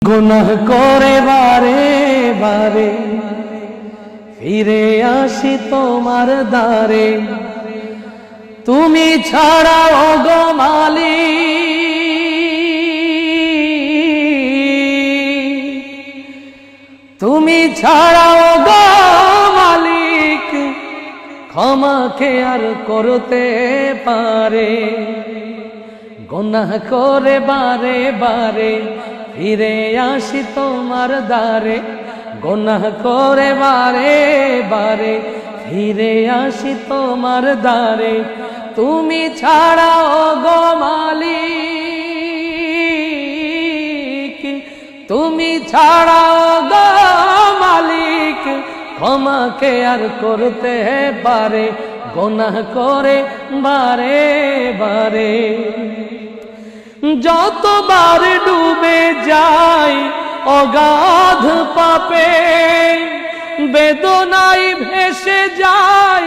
গুনাহ করে বারে বারে ফিরে আসি তোমার দ্বারে, তুমি ছাড়া ওগো মালিক, তুমি ছাড়া ওগো মালিক ক্ষমা কে আর করতে পারে। গুনাহ করে বারে বারে ফিরে আসি তোমার দ্বারে, গুনাহ করে বারে বারে ফিরে আসি তোমার দ্বারে, তুমি ছাড়া ওগো মালিক, তুমি ছাড়া ওগো মালিক ক্ষমা কে আর করতে পারে। গুনাহ করে বারে বারে যতবার ডুবে যাই অগাধ পাপে, বেদনায় ভেসে যাই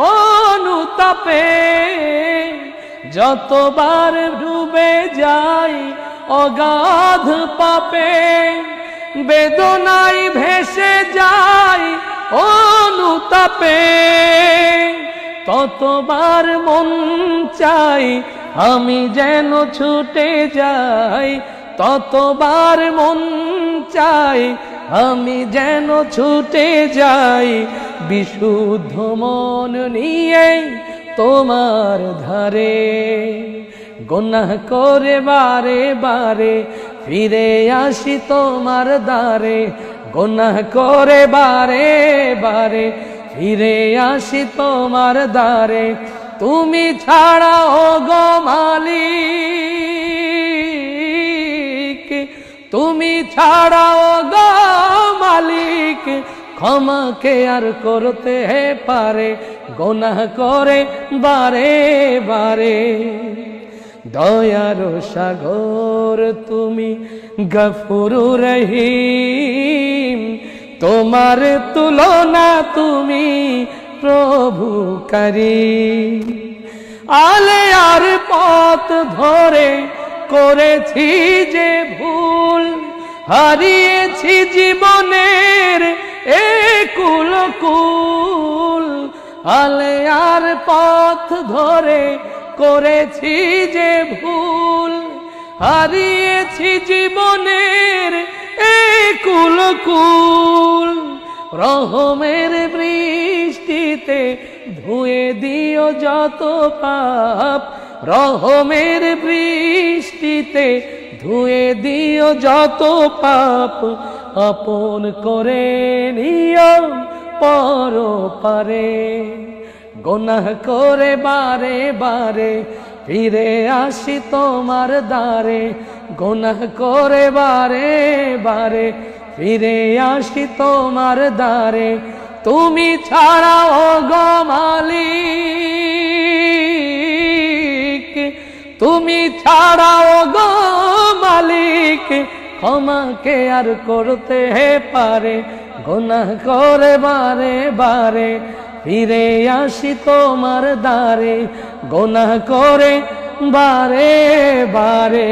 অনুতাপে, যতবার ডুবে যাই অগাধ পাপে, বেদনায় ভেসে যাই অনুতাপে, ততবার মন চাই আমি যেন ছুটে যাই, ততবার মন চাই আমি যেন ছুটে যাই, বিশুদ্ধ মন নিয়ে তোমার ধারে। গুনাহ করে বারে বারে ফিরে আসি তোমার দ্বারে, গুনাহ করে বারে বারে ফিরে আসি তোমার দ্বারে, তুমি ছাড়া ওগো মালিক, তুমি ছাড়া ওগো মালিক ক্ষমা কে আর করতে পারে। গুনাহ করে বারে বারে দয়ার সাগর তুমি গফুরুর রহিম, তোমার তুলনা তুমি প্রভু করিম। আলে আর পথ ধরে করেছি যে ভুল, হারিয়েছি জীবনের একুল কুল। আলে আর পথ ধরে করেছি যে ভুল, হারিয়েছি জীবনের একুল কুল। রহমের বৃষ্টিতে ধুয়ে দিও যত পাপ, রহমের বৃষ্টিতে ধুয়ে দিও যত পাপ, আপন করে নিও পরপারে। গুনাহ করে বারে বারে ফিরে আসি তোমার দ্বারে, গুনাহ করে বারে বারে ফিরে আসি তোমার দ্বারে, তুমি ছাড়া ওগো মালিক, তুমি ছাড়া ওগো মালিক ক্ষমা কে আর করতে পারে। গুনাহ করে বারে বারে ফিরে আসি তোমার দ্বারে, গুনাহ করে বারে বারে।